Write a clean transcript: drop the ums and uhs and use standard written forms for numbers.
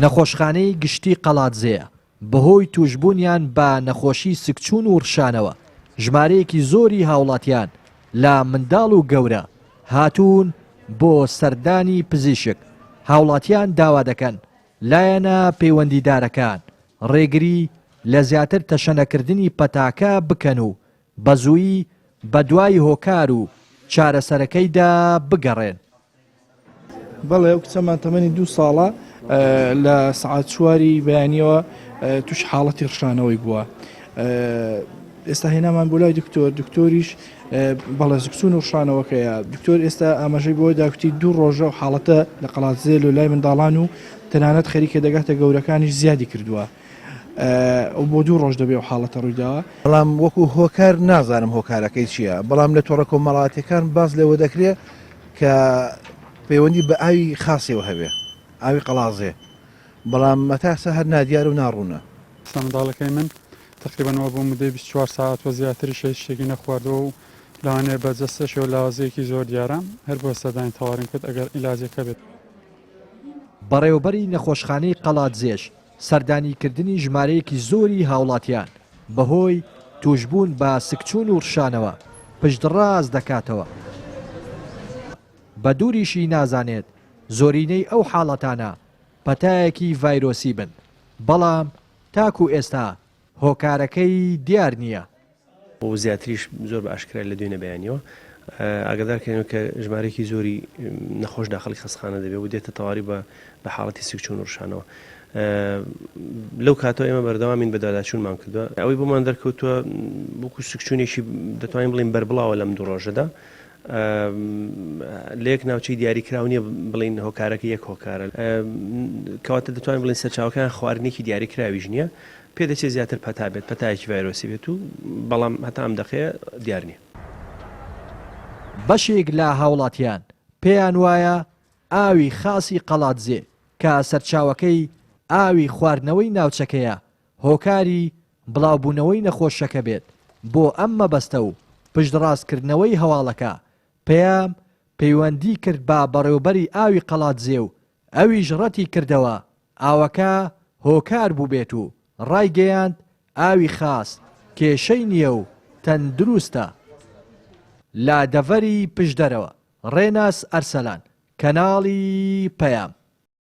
نەخۆشخانەی گشتی قەڵاتزەیە بەهۆی توشبوونیان بە نەخۆشی سکچوون و ڕشانەوە ژمارەیەکی زۆری هاوڵاتیان لە منداڵ و گەورە هاتوون بۆ سەردانی پزیشک. هاوڵاتیان داوا دەکەن لایەنە پەیوەندیدارەکان ڕێگری لە زیاتر تەشەنەکردنی پەتاکە بکەن و بەزوویی بە دوای هۆکار و چارەسەرەکەیدا بگەڕێن. بەڵێ ئەو کچەمان تەمەنی 2 ساڵە لە سەعات 4 بەیانیەوە توش حاڵەتی ڕشانەوەی بووە. ئێستا هێنامان بۆ لای دکتۆریش بەڵێ زکسون و ڕشانەوەکەیە. دکتۆر ئێستا ئاماژەی بۆ داکوتی 2 ڕۆژە و حاڵەتە لە قەڵاتزێل و لای منداڵان و تەنانەت خەریکە دەگاتە گەورەکانیش زیادی کردووە. ئەو بۆ 2 ڕۆژ دەبێ و حاڵەتە ڕوویداوە. بەڵام وەکو هۆکار نازانم هۆکارەکەی چییە، بەڵام لە تۆڕە کۆمەڵاتەکان باز لەوە دەکرێت کە پەیوەندی بە ئاوی خاصیەوە هەبێ، ئاوی قەڵازێ، بەڵام مەتاسە هەر نادیار و ناڕوونە. منداڵەکەی من تقریبانەوە بۆ مدەی 24 ساعت وە زیاتری شتێکی نەخواردەوە و لەوانەیە بەجەستەشەوە لاوازەیەکی زۆر دیارە هەر بۆ سەدانی تەواڕین کرد ئەگەر ئیلاجەکە بێت. بەڕێوەبەری نەخۆشخانەی قەڵاتزێش سەردانیکردنی ژمارەیەکی زۆری هاوڵاتیان بەهۆی توشبوون بە سکچوون و ڕشانەوە پشتڕاست دەکاتەوە. بە دووریشی نازانێت زۆرینەی ئەو حاڵەتانە پەتایەکی ڤایرۆسی بن، بەڵام تاکو ئێستا هۆکارەکەی دیار نییە. بۆ زیاتریش زۆر بە ئاشکرا لە دوێنە بەیانیەوە ئاگادارکەنەوە کە ژمارەیەکی زۆری نەخۆش داخلی خەستخانە دەبێت و دێتە تەواوی بە حاڵەتی سکچوون و ڕشانەوە. لەو کاتەوە ئێمە بەردەوامین بە داداچوونمان کردووە. ئەوەی بۆمان دەرکەوتووە وەکو سکچوونێکی دەتوانین بڵین بەربڵاوە لەم 2 ڕۆژەدا لە یەک ناوچەی دیاریکراو نییە بڵین هۆکارەکە یەک هۆکارە، کەواتە دەتوانین بڵین سەرچاوەکان خواردنێکی دیاریکراویش نییە، پێدەچێت زیاتر پەتا بێت، پەتایەکی ڤایرۆسی بێت و بەڵام هەتا ئەم دەقەیە دیار نییە. بەشێک لە هاوڵاتیان پێیان وایە ئاوی خاصی قەڵاتزێ کە سەرچاوەکەی ئاوی خواردنەوەی ناوچەکەیە هۆکاری بڵاوبوونەوەی نەخۆشەکە بێت بۆ ئەم مەبەستە و پشتڕاستکردنەوەی هەواڵەکە پێیان پەیوەندی کرد بە بەڕێوەبەری ئاوی قەڵاتزێ و ئەویش ڕەتی کردەوە ئاوەکە هۆکار بوو بێت و ڕایگەیاند ئاوی خاص کێشەی نییە و تەندروستە. لە دەڤەری پشدەرەوە ڕێناس ئەرسەلان، کەناڵی پەیام.